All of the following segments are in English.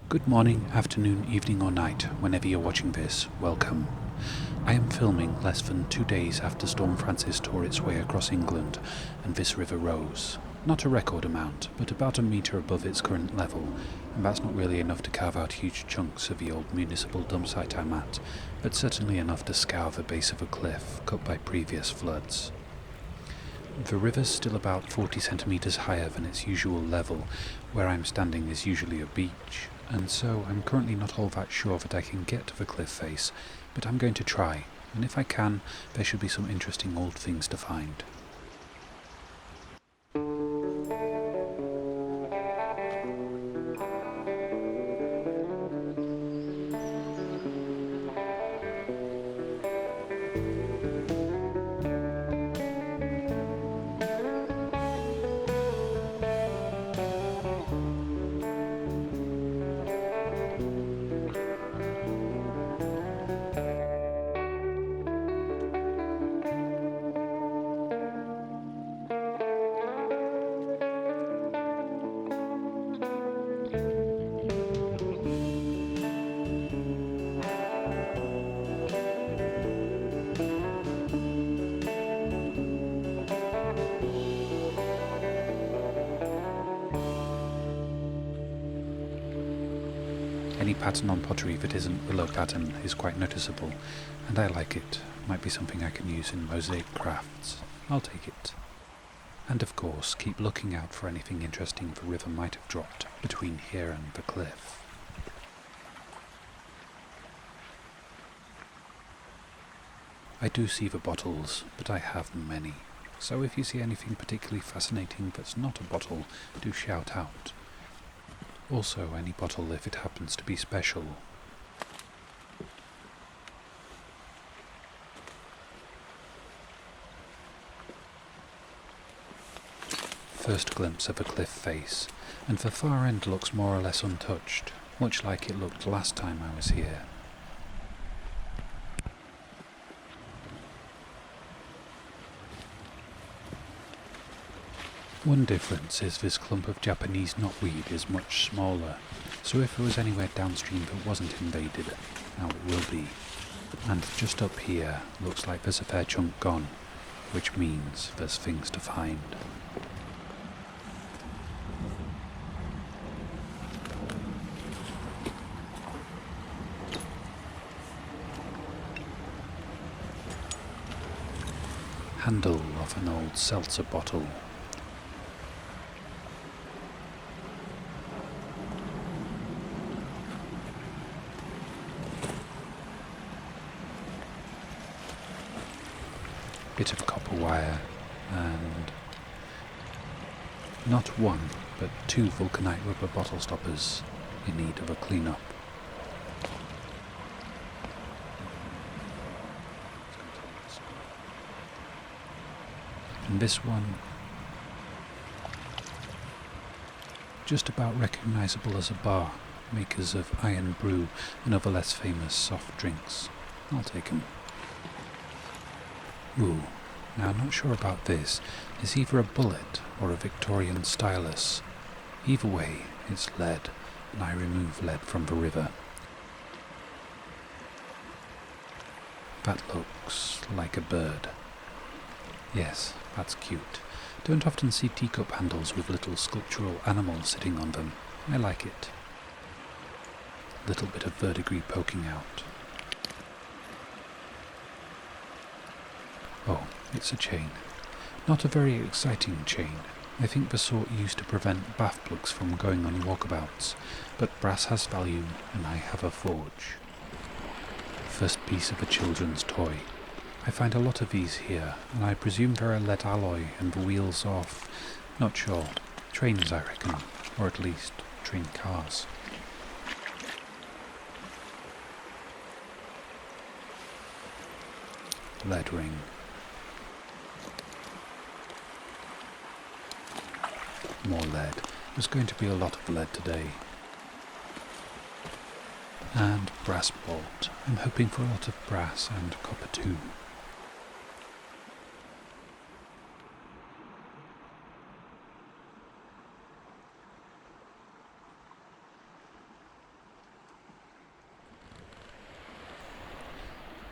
Good morning, afternoon, evening or night, whenever you're watching this, welcome. I am filming less than 2 days after Storm Francis tore its way across England and this river rose. Not a record amount, but about a metre above its current level, and that's not really enough to carve out huge chunks of the old municipal dump site I'm at, but certainly enough to scour the base of a cliff cut by previous floods. The river's still about 40 centimetres higher than its usual level. Where I'm standing is usually a beach, and so I'm currently not all that sure that I can get to the cliff face, but I'm going to try, and if I can, there should be some interesting old things to find. Any pattern on pottery that isn't willow pattern is quite noticeable, and I like it. Might be something I can use in mosaic crafts. I'll take it. And of course, keep looking out for anything interesting the river might have dropped between here and the cliff. I do see the bottles, but I have many. So if you see anything particularly fascinating that's not a bottle, do shout out. Also, any bottle if it happens to be special. First glimpse of a cliff face, and the far end looks more or less untouched, much like it looked last time I was here. One difference is this clump of Japanese knotweed is much smaller, so if it was anywhere downstream that wasn't invaded, now it will be. And just up here, looks like there's a fair chunk gone, which means there's things to find. Handle of an old seltzer bottle. Bit of copper wire, and not one, but 2 vulcanite rubber bottle stoppers in need of a clean-up. And this one, just about recognisable as a bar, makers of Iron Brew and other less famous soft drinks. I'll take 'em. Ooh, now I'm not sure about this. It's either a bullet or a Victorian stylus. Either way, it's lead, and I remove lead from the river. That looks like a bird. Yes, that's cute. Don't often see teacup handles with little sculptural animals sitting on them. I like it. Little bit of verdigris poking out. Oh, it's a chain. Not a very exciting chain. I think the sort used to prevent bath plugs from going on walkabouts, but brass has value and I have a forge. First piece of a children's toy. I find a lot of these here, and I presume they're a lead alloy and the wheels off. Not sure. Trains, I reckon, or at least train cars. Lead ring. More lead. There's going to be a lot of lead today. And brass bolt. I'm hoping for a lot of brass and copper too.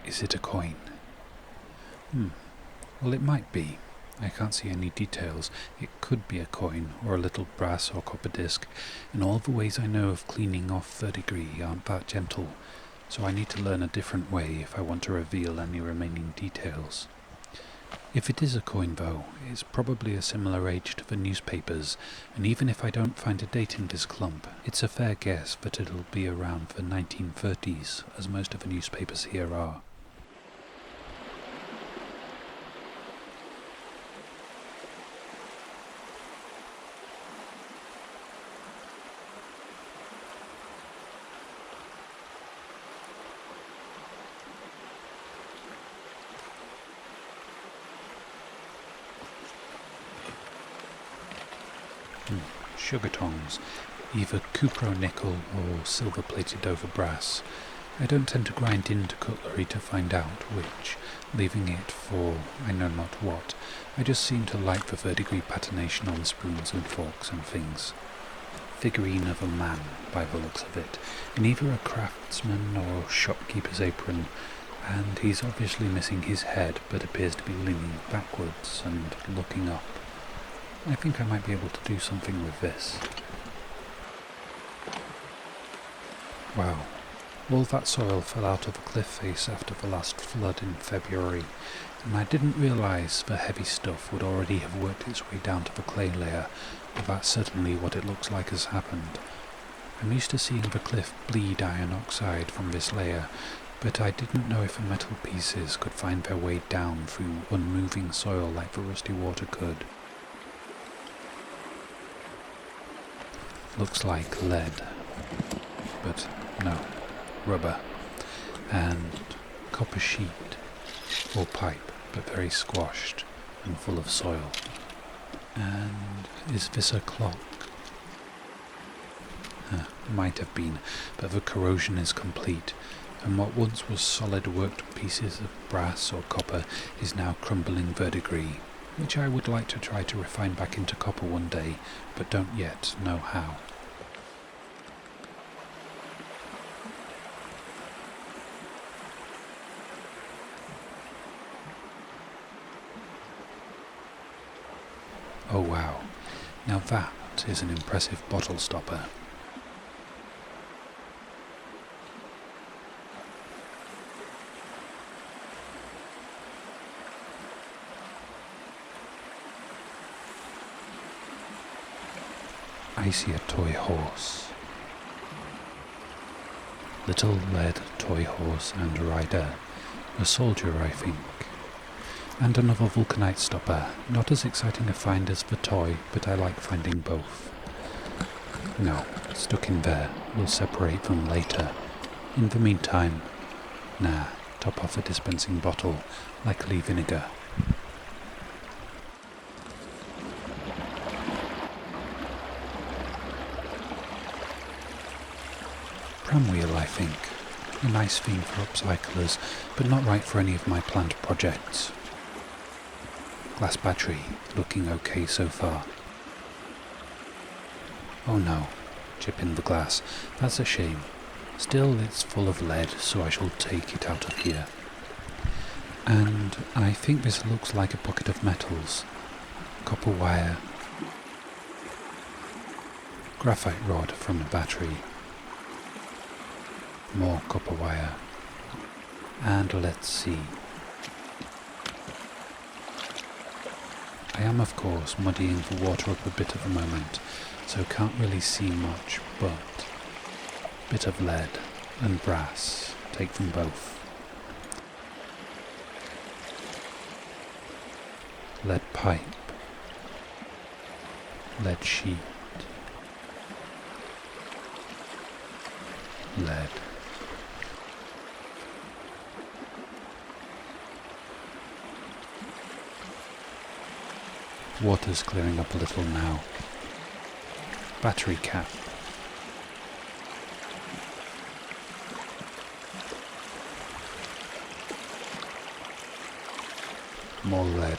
Is it a coin? Well, it might be. I can't see any details. It could be a coin, or a little brass or copper disc, and all the ways I know of cleaning off verdigris aren't that gentle, so I need to learn a different way if I want to reveal any remaining details. If it is a coin, though, it's probably a similar age to the newspapers, and even if I don't find a date in this clump, it's a fair guess that it'll be around the 1930s, as most of the newspapers here are. Sugar tongs, either cupro nickel or silver plated over brass. I don't tend to grind into cutlery to find out which, leaving it for I know not what. I just seem to like the verdigris patination on spoons and forks and things. Figurine of a man, by the looks of it, in either a craftsman or shopkeeper's apron, and he's obviously missing his head but appears to be leaning backwards and looking up. I think I might be able to do something with this. Wow. All that soil fell out of the cliff face after the last flood in February, and I didn't realise the heavy stuff would already have worked its way down to the clay layer, but that's certainly what it looks like has happened. I'm used to seeing the cliff bleed iron oxide from this layer, but I didn't know if the metal pieces could find their way down through unmoving soil like the rusty water could. Looks like lead, but no, rubber, and copper sheet, or pipe, but very squashed and full of soil. And is this a clock? Might have been, but the corrosion is complete, and what once was solid worked pieces of brass or copper is now crumbling verdigris, which I would like to try to refine back into copper one day, but don't yet know how. Oh wow, now that is an impressive bottle stopper. I see a toy horse. Little lead toy horse and rider. A soldier, I think. And another vulcanite stopper. Not as exciting a find as the toy, but I like finding both. No, stuck in there. We'll separate them later. In the meantime, top off a dispensing bottle, likely vinegar. Pram wheel, I think. A nice theme for upcyclers, but not right for any of my planned projects. Glass battery, looking okay so far. Oh no, chip in the glass. That's a shame. Still, it's full of lead, so I shall take it out of here. And I think this looks like a bucket of metals. Copper wire. Graphite rod from a battery. More copper wire. And let's see. I am, of course, muddying the water up a bit at the moment, so can't really see much, but bit of lead and brass, take them both. Lead pipe, lead sheet, lead. Water's clearing up a little now. Battery cap. More lead.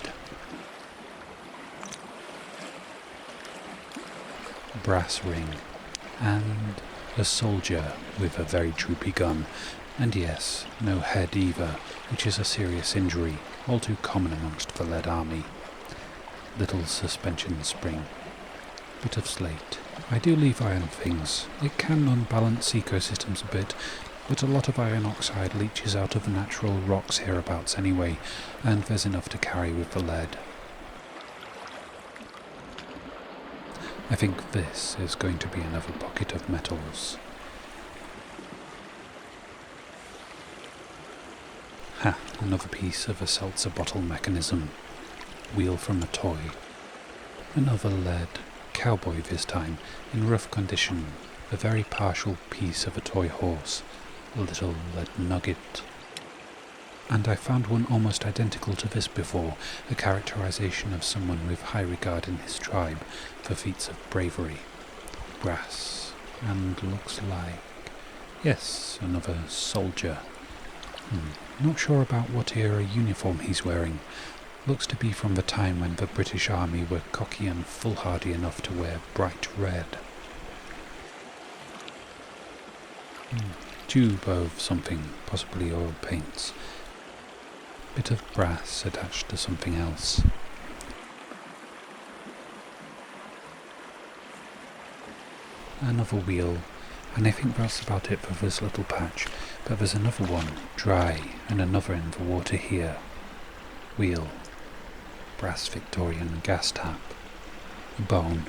Brass ring. And a soldier with a very droopy gun. And yes, no head either, which is a serious injury, all too common amongst the lead army. Little suspension spring. Bit of slate. I do leave iron things. It can unbalance ecosystems a bit, but a lot of iron oxide leaches out of natural rocks hereabouts anyway, and there's enough to carry with the lead. I think this is going to be another pocket of metals. Ha, another piece of a seltzer bottle mechanism. Wheel from a toy. Another lead. Cowboy this time, in rough condition. A very partial piece of a toy horse. A little lead nugget. And I found one almost identical to this before, a characterization of someone with high regard in his tribe for feats of bravery. Brass. And looks like... yes, another soldier. Not sure about what era uniform he's wearing. Looks to be from the time when the British Army were cocky and foolhardy enough to wear bright red. Tube of something, possibly oil paints. Bit of brass attached to something else. Another wheel, and I think that's about it for this little patch, but there's another one, dry, and another in the water here. Wheel. Brass Victorian gas tap. A bone.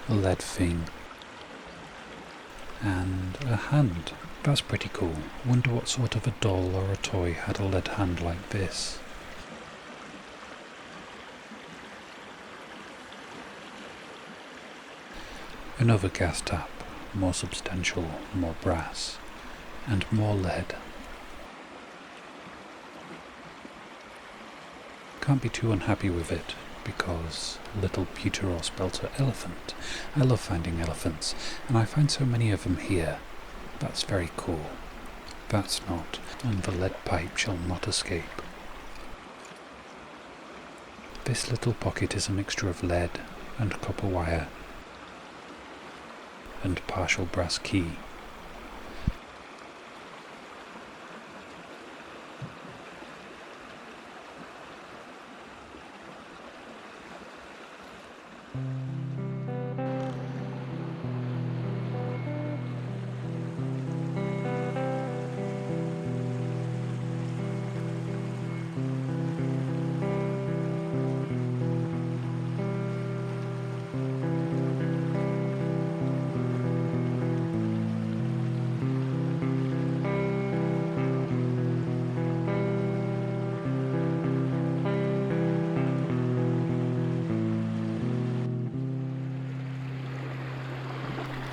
A lead thing. And a hand. That's pretty cool. Wonder what sort of a doll or a toy had a lead hand like this. Another gas tap. More substantial, more brass. And more lead. Can't be too unhappy with it, because little pewter or spelter elephant. I love finding elephants, and I find so many of them here. That's very cool. That's not, and the lead pipe shall not escape. This little pocket is a mixture of lead and copper wire and partial brass key.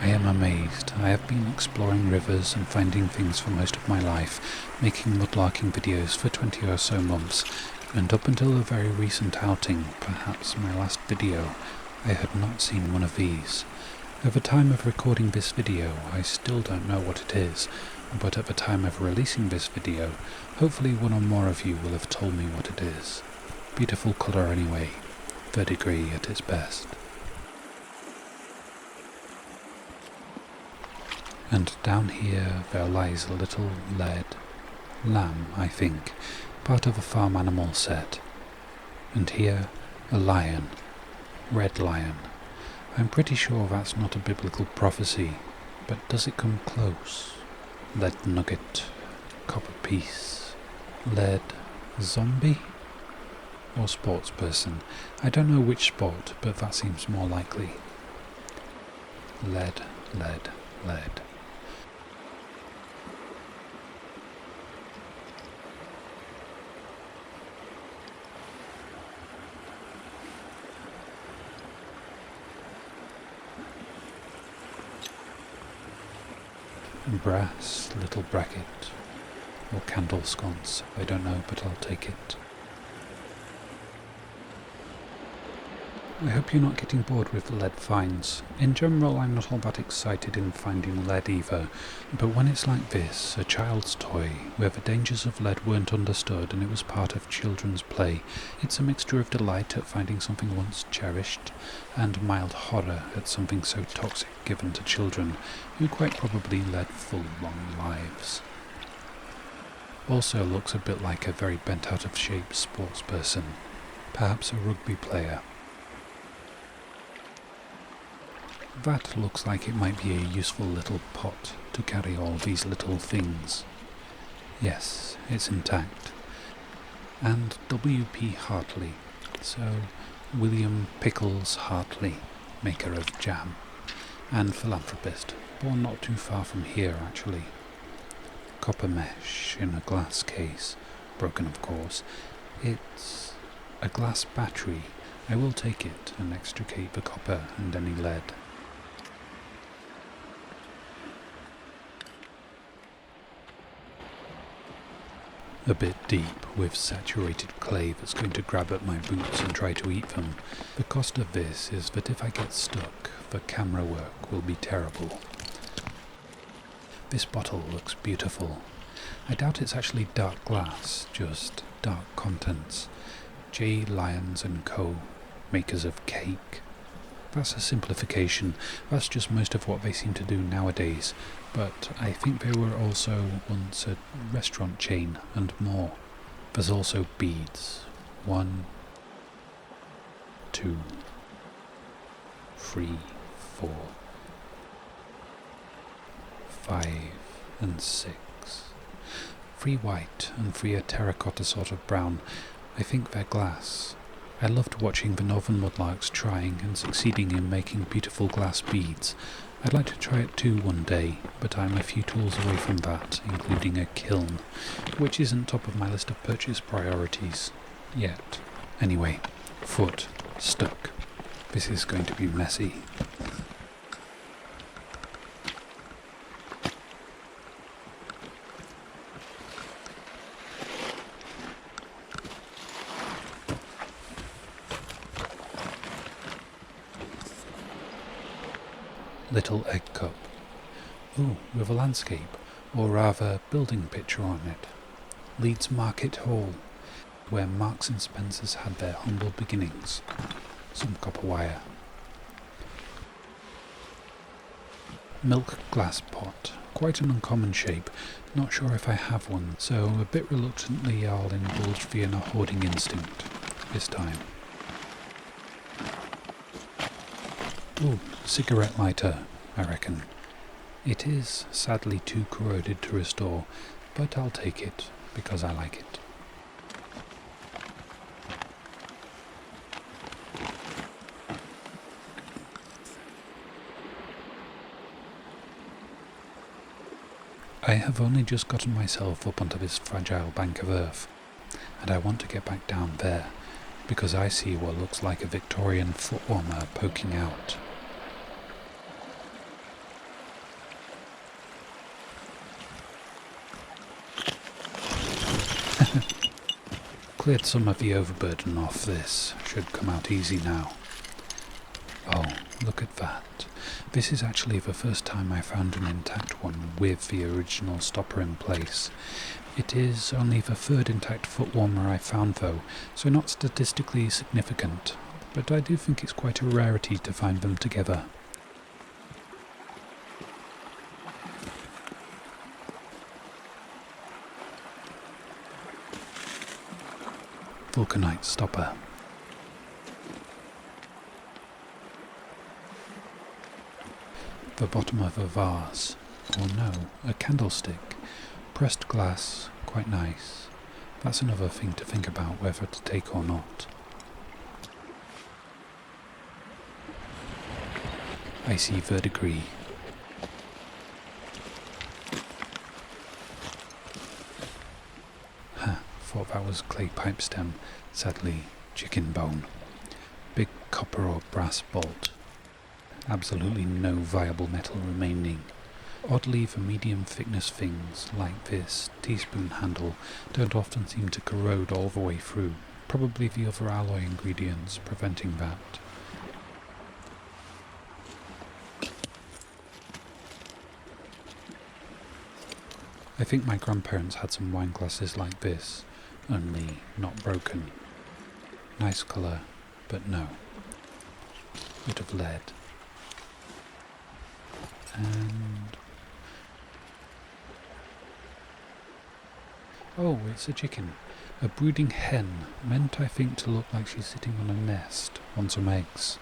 I am amazed. I have been exploring rivers and finding things for most of my life, making mudlarking videos for 20 or so months, and up until a very recent outing, perhaps my last video, I had not seen one of these. At the time of recording this video, I still don't know what it is, but at the time of releasing this video, hopefully one or more of you will have told me what it is. Beautiful colour anyway, verdigris at its best. And down here there lies a little lead lamb, I think, part of a farm animal set. And here a lion, red lion. I'm pretty sure that's not a biblical prophecy, but does it come close? Lead nugget, copper piece, lead zombie? Or sports person. I don't know which sport, but that seems more likely. Lead, lead, lead. Brass little bracket, or candle sconce, I don't know, but I'll take it. I hope you're not getting bored with lead finds. In general, I'm not all that excited in finding lead either, but when it's like this, a child's toy, where the dangers of lead weren't understood and it was part of children's play, it's a mixture of delight at finding something once cherished, and mild horror at something so toxic given to children, who quite probably led full, long lives. Also looks a bit like a very bent out of shape sports person, perhaps a rugby player. That looks like it might be a useful little pot to carry all these little things. Yes, it's intact. And W.P. Hartley, so William Pickles Hartley, maker of jam, and philanthropist, born not too far from here actually. Copper mesh in a glass case, broken of course. It's a glass battery. I will take it and extricate the copper and any lead. A bit deep, with saturated clay that's going to grab at my boots and try to eat them. The cost of this is that if I get stuck, the camera work will be terrible. This bottle looks beautiful. I doubt it's actually dark glass, just dark contents. J. Lyons & Co., makers of cake. That's a simplification. That's just most of what they seem to do nowadays. But I think they were also once a restaurant chain and more. There's also beads. 1, 2, 3, 4, 5, and 6. 3 white and 3 a terracotta sort of brown. I think they're glass. I loved watching the northern mudlarks trying and succeeding in making beautiful glass beads. I'd like to try it too one day, but I'm a few tools away from that, including a kiln, which isn't top of my list of purchase priorities yet. Anyway, foot stuck. This is going to be messy. Little egg cup. Ooh, with a landscape, or rather building picture on it. Leeds Market Hall, where Marks and Spencers had their humble beginnings. Some copper wire. Milk glass pot. Quite an uncommon shape. Not sure if I have one, so a bit reluctantly I'll indulge the inner hoarding instinct this time. Ooh, cigarette lighter, I reckon. It is sadly too corroded to restore, but I'll take it because I like it. I have only just gotten myself up onto this fragile bank of earth, and I want to get back down there, because I see what looks like a Victorian foot warmer poking out. Cleared some of the overburden off this. Should come out easy now. Oh, look at that. This is actually the first time I found an intact one with the original stopper in place. It is only the third intact foot warmer I found though, so not statistically significant, but I do think it's quite a rarity to find them together. Vulcanite stopper. The bottom of a vase, or no, a candlestick. Pressed glass, quite nice. That's another thing to think about whether to take or not. Icy verdigris. Thought that was clay pipe stem, sadly chicken bone. Big copper or brass bolt. Absolutely no viable metal remaining. Oddly, the medium thickness things like this teaspoon handle don't often seem to corrode all the way through. Probably the other alloy ingredients preventing that. I think my grandparents had some wine glasses like this, only not broken. Nice colour, but no. Bit of lead. And Oh, it's a chicken. A brooding hen, meant I think to look like she's sitting on a nest on some eggs.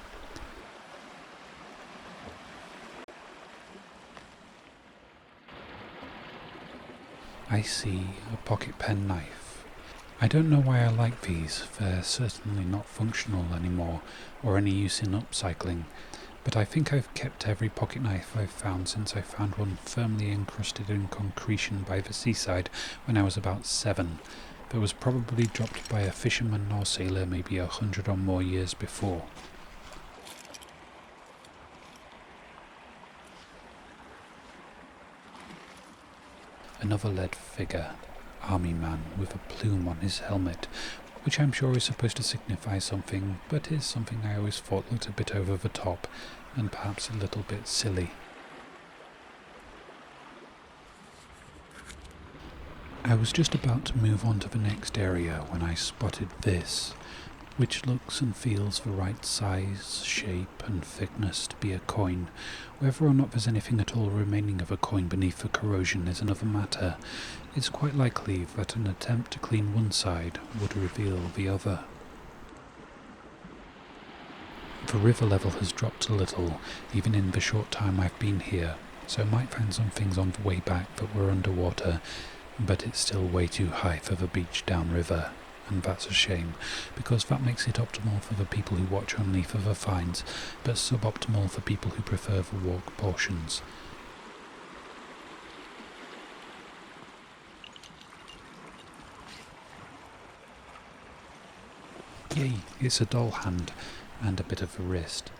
I see a pocket pen knife. I don't know why I like these, they're certainly not functional anymore or any use in upcycling, but I think I've kept every pocket knife I've found since I found one firmly encrusted in concretion by the seaside when I was about 7. That was probably dropped by a fisherman or sailor maybe 100 or more years before. Another lead figure, army man with a plume on his helmet, which I'm sure is supposed to signify something, but is something I always thought looked a bit over the top, and perhaps a little bit silly. I was just about to move on to the next area when I spotted this, which looks and feels the right size, shape and thickness to be a coin. Whether or not there's anything at all remaining of a coin beneath the corrosion is another matter. It's quite likely that an attempt to clean one side would reveal the other. The river level has dropped a little, even in the short time I've been here, so I might find some things on the way back that were underwater, but it's still way too high for the beach downriver. And that's a shame, because that makes it optimal for the people who watch only for the finds, but suboptimal for people who prefer the walk portions. Yay, it's a doll hand, and a bit of a wrist.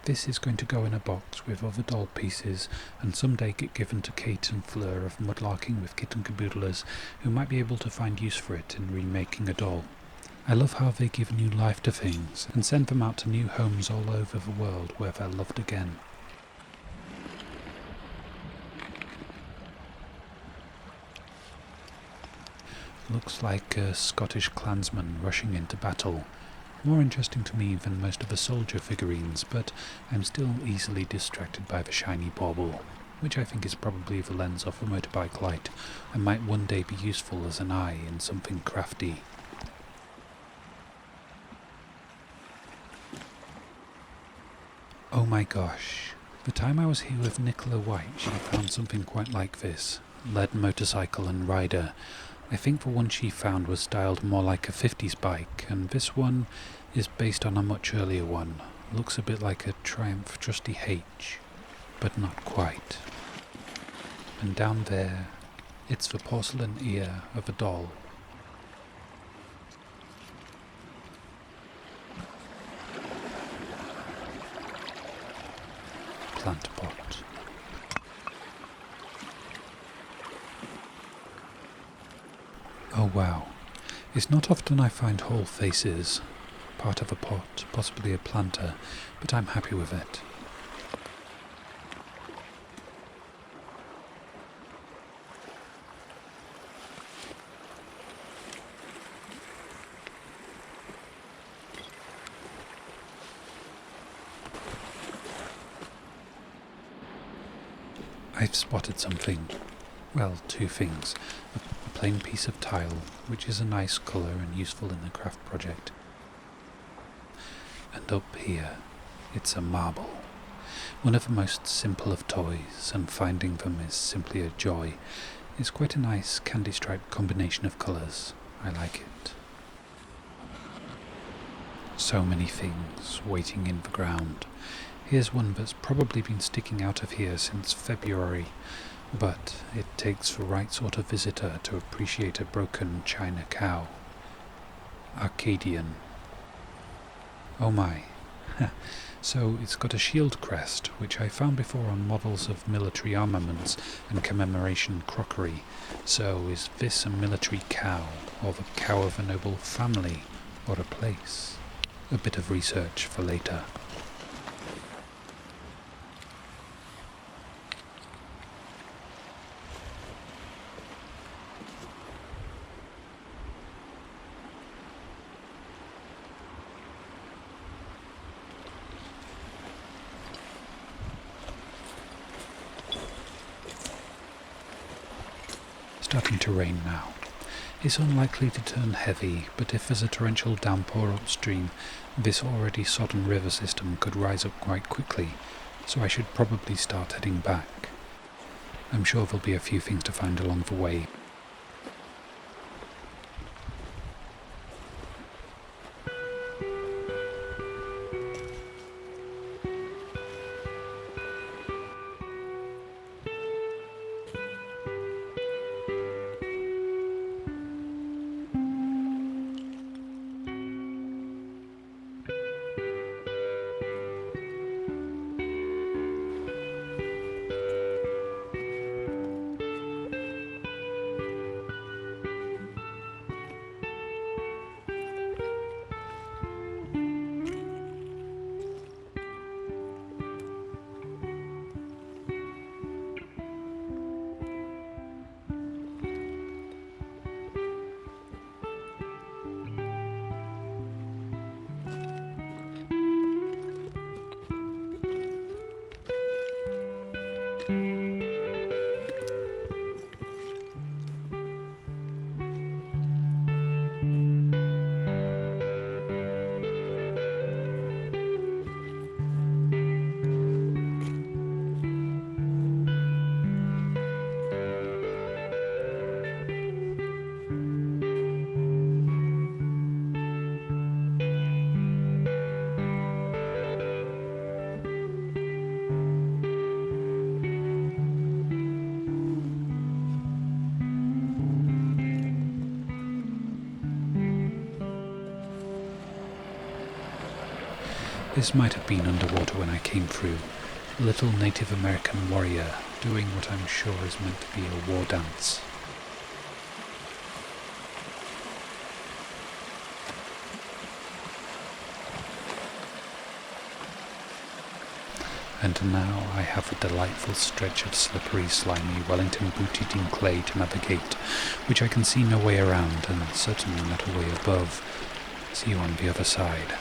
This is going to go in a box with other doll pieces and someday get given to Kate and Fleur of Mudlarking with Kitten Caboodlers, who might be able to find use for it in remaking a doll. I love how they give new life to things and send them out to new homes all over the world where they're loved again. Looks like a Scottish clansman rushing into battle. More interesting to me than most of the soldier figurines, but I'm still easily distracted by the shiny bauble, which I think is probably the lens off a motorbike light, and might one day be useful as an eye in something crafty. Oh my gosh, the time I was here with Nicola White, she found something quite like this. Lead motorcycle and rider. I think the one she found was styled more like a 50s bike, and this one is based on a much earlier one. Looks a bit like a Triumph Trusty H, but not quite. And down there, it's the porcelain ear of a doll. Plant pot. Oh wow, it's not often I find whole faces, part of a pot, possibly a planter, but I'm happy with it. I've spotted something. Well, two things. A plain piece of tile, which is a nice colour and useful in the craft project. And up here, it's a marble. One of the most simple of toys, and finding them is simply a joy. It's quite a nice candy-striped combination of colours. I like it. So many things waiting in the ground. Here's one that's probably been sticking out of here since February, but it takes the right sort of visitor to appreciate a broken china cow. Arcadian. Oh my. So it's got a shield crest, which I found before on models of military armaments and commemoration crockery. So is this a military cow, or the cow of a noble family, or a place? A bit of research for later. Starting to rain now. It's unlikely to turn heavy, but if there's a torrential downpour upstream, this already sodden river system could rise up quite quickly, so I should probably start heading back. I'm sure there'll be a few things to find along the way. This might have been underwater when I came through, a little Native American warrior doing what I'm sure is meant to be a war dance. And now I have a delightful stretch of slippery, slimy, Wellington-boot-eating clay to navigate, which I can see no way around, and certainly not a way above. See you on the other side.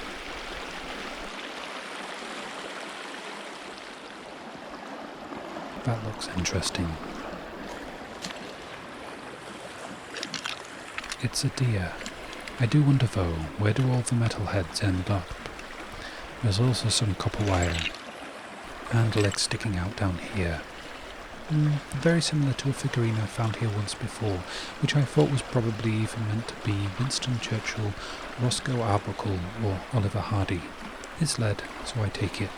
That looks interesting. It's a deer. I do wonder though, where do all the metalheads end up? There's also some copper wire and legs sticking out down here. Very similar to a figurine I found here once before, which I thought was probably either meant to be Winston Churchill, Roscoe Arbuckle, or Oliver Hardy. It's lead, so I take it.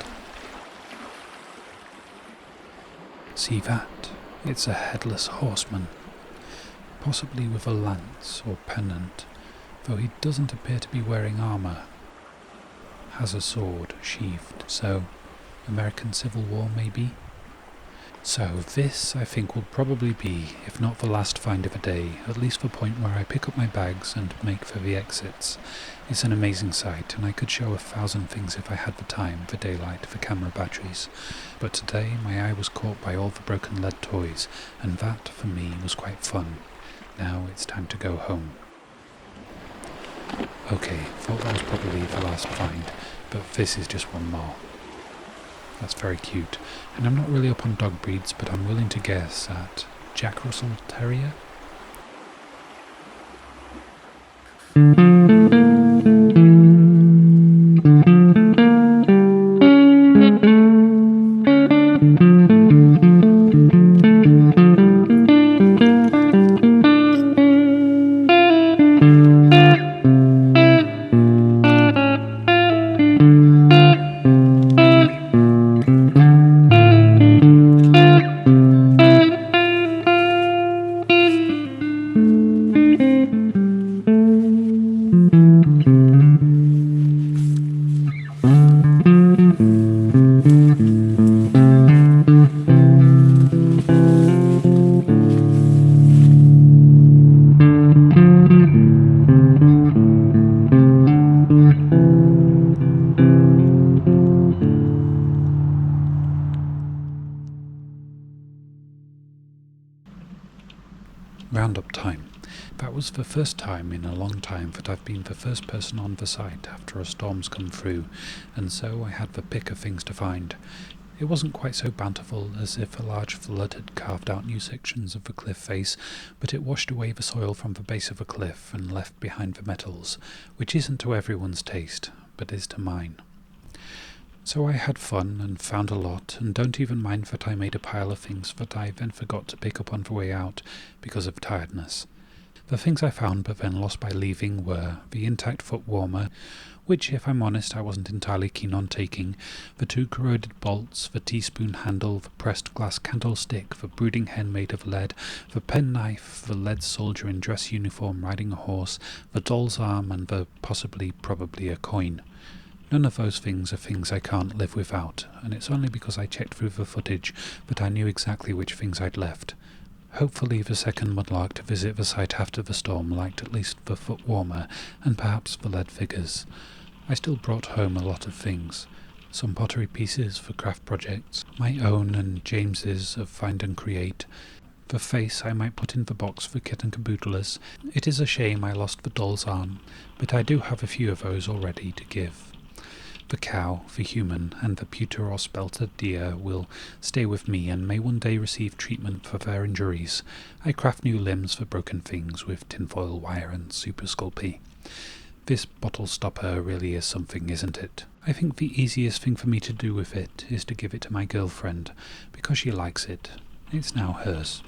See that? It's a headless horseman, possibly with a lance or pennant, though he doesn't appear to be wearing armour. Has a sword sheathed, so American Civil War maybe? So this, I think, will probably be, if not the last find of the day, at least the point where I pick up my bags and make for the exits. It's an amazing sight, and I could show 1,000 things if I had the time, the daylight, the camera batteries. But today my eye was caught by all the broken lead toys, and that, for me, was quite fun. Now it's time to go home. Okay, thought that was probably the last find, but this is just one more. That's very cute, and I'm not really up on dog breeds, but I'm willing to guess at Jack Russell Terrier? Roundup time. That was the first time in a long time that I've been the first person on the site after a storm's come through, and so I had the pick of things to find. It wasn't quite so bountiful as if a large flood had carved out new sections of the cliff face, but it washed away the soil from the base of the cliff and left behind the metals, which isn't to everyone's taste, but is to mine. So I had fun and found a lot, and don't even mind that I made a pile of things that I then forgot to pick up on the way out because of tiredness. The things I found but then lost by leaving were the intact foot warmer, which, if I'm honest, I wasn't entirely keen on taking, the 2 corroded bolts, the teaspoon handle, the pressed glass candlestick, the brooding hen made of lead, the penknife, the lead soldier in dress uniform riding a horse, the doll's arm, and the probably a coin. None of those things are things I can't live without, and it's only because I checked through the footage that I knew exactly which things I'd left. Hopefully the second mudlark to visit the site after the storm liked at least the foot warmer and perhaps the lead figures. I still brought home a lot of things. Some pottery pieces for craft projects, my own and James's of Find and Create, the face I might put in the box for kit and caboodlers. It is a shame I lost the doll's arm, but I do have a few of those already to give. The cow, the human, and the pewter or spelter deer will stay with me and may one day receive treatment for their injuries. I craft new limbs for broken things with tinfoil wire and super sculpey. This bottle stopper really is something, isn't it? I think the easiest thing for me to do with it is to give it to my girlfriend, because she likes it. It's now hers.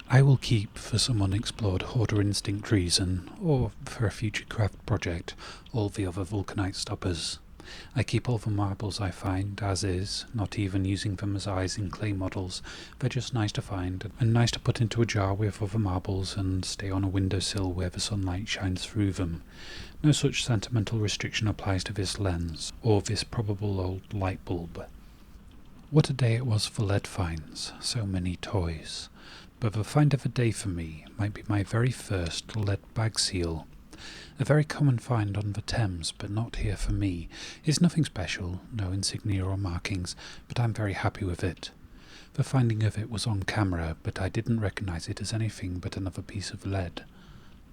I will keep, for some unexplored hoarder instinct reason, or for a future craft project, all the other vulcanite stoppers. I keep all the marbles I find, as is, not even using them as eyes in clay models. They're just nice to find, and nice to put into a jar with other marbles and stay on a windowsill where the sunlight shines through them. No such sentimental restriction applies to this lens, or this probable old light bulb. What a day it was for lead finds, so many toys. But the find of the day for me might be my very first lead bag seal. A very common find on the Thames, but not here for me. It's nothing special, no insignia or markings, but I'm very happy with it. The finding of it was on camera, but I didn't recognise it as anything but another piece of lead.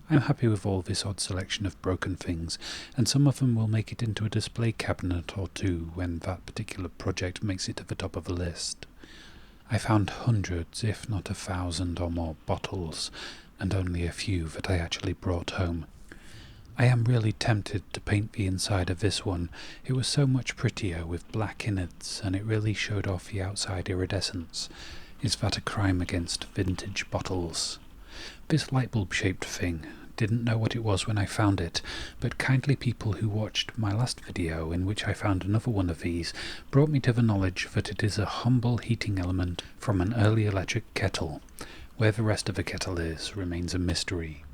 I'm happy with all this odd selection of broken things, and some of them will make it into a display cabinet or two when that particular project makes it to the top of the list. I found hundreds, if not 1,000 or more bottles, and only a few that I actually brought home. I am really tempted to paint the inside of this one. It was so much prettier with black innards, and it really showed off the outside iridescence. Is that a crime against vintage bottles? This light bulb shaped thing, didn't know what it was when I found it, but kindly people who watched my last video, in which I found another one of these, brought me to the knowledge that it is a humble heating element from an early electric kettle. Where the rest of the kettle is remains a mystery.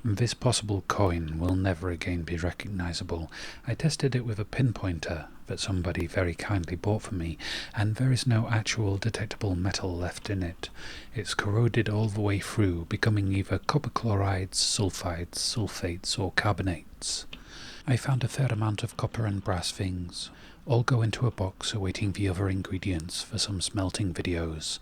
This possible coin will never again be recognizable. I tested it with a pinpointer that somebody very kindly bought for me, and there is no actual detectable metal left in it. It's corroded all the way through, becoming either copper chlorides, sulfides, sulfates, or carbonates. I found a fair amount of copper and brass things. All go into a box awaiting the other ingredients for some smelting videos,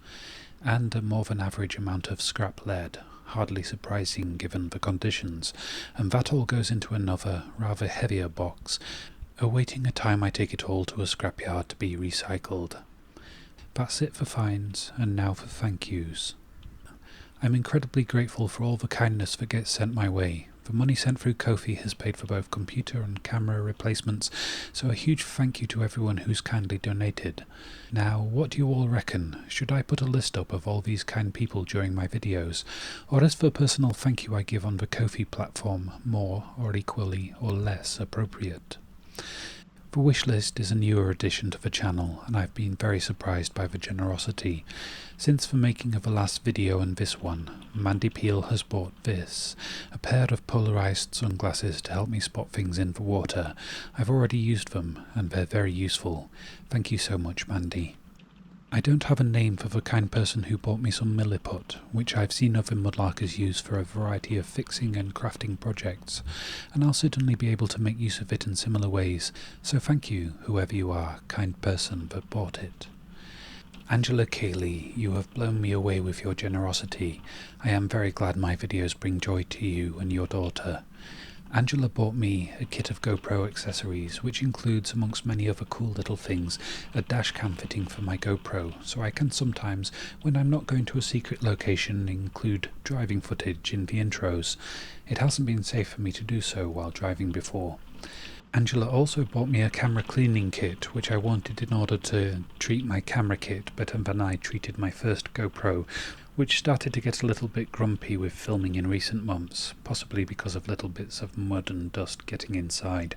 and a more than average amount of scrap lead. Hardly surprising given the conditions, and that all goes into another, rather heavier box, awaiting a time I take it all to a scrapyard to be recycled. That's it for finds, and now for thank yous. I'm incredibly grateful for all the kindness that gets sent my way. The money sent through Ko-fi has paid for both computer and camera replacements, so a huge thank you to everyone who's kindly donated. Now, what do you all reckon? Should I put a list up of all these kind people during my videos, or is the personal thank you I give on the Ko-fi platform more, or equally, or less appropriate? The wishlist is a newer addition to the channel, and I've been very surprised by the generosity. Since the making of the last video and this one, Mandy Peel has bought this, a pair of polarized sunglasses to help me spot things in the water. I've already used them, and they're very useful. Thank you so much, Mandy. I don't have a name for the kind person who bought me some milliput, which I've seen other mudlarkers use for a variety of fixing and crafting projects, and I'll certainly be able to make use of it in similar ways, so thank you, whoever you are, kind person that bought it. Angela Cayley, you have blown me away with your generosity. I am very glad my videos bring joy to you and your daughter. Angela bought me a kit of Gopro accessories, which includes, amongst many other cool little things, a dash cam fitting for my GoPro, so I can sometimes, when I'm not going to a secret location, include driving footage in the intros. It hasn't been safe for me to do so while driving before. Angela also bought me a camera cleaning kit, which I wanted in order to treat my camera kit better than I treated my first GoPro, which started to get a little bit grumpy with filming in recent months, possibly because of little bits of mud and dust getting inside.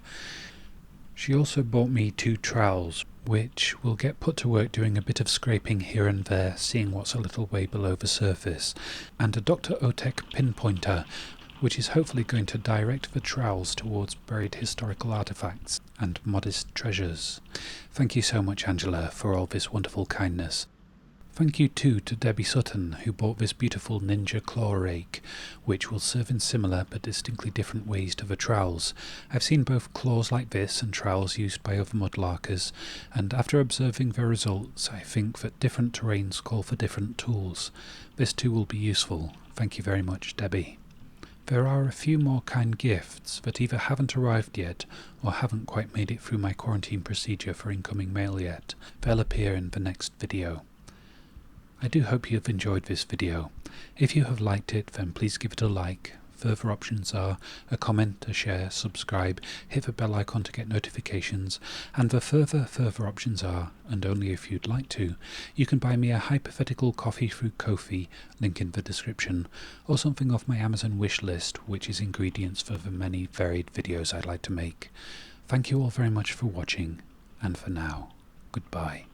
She also bought me 2 trowels, which will get put to work doing a bit of scraping here and there, seeing what's a little way below the surface, and a Dr. Otek pinpointer, which is hopefully going to direct the trowels towards buried historical artifacts and modest treasures. Thank you so much, Angela, for all this wonderful kindness. Thank you too to Debbie Sutton, who bought this beautiful ninja claw rake, which will serve in similar but distinctly different ways to the trowels. I've seen both claws like this and trowels used by other mudlarkers, and after observing their results, I think that different terrains call for different tools. This too will be useful. Thank you very much, Debbie. There are a few more kind gifts that either haven't arrived yet or haven't quite made it through my quarantine procedure for incoming mail yet. They'll appear in the next video. I do hope you've enjoyed this video. If you have liked it, then please give it a like. Further options are a comment, a share, subscribe, hit the bell icon to get notifications, and the further options are, and only if you'd like to, you can buy me a hypothetical coffee through Ko-fi, link in the description, or something off my Amazon wish list, which is ingredients for the many varied videos I'd like to make. Thank you all very much for watching, and for now, goodbye.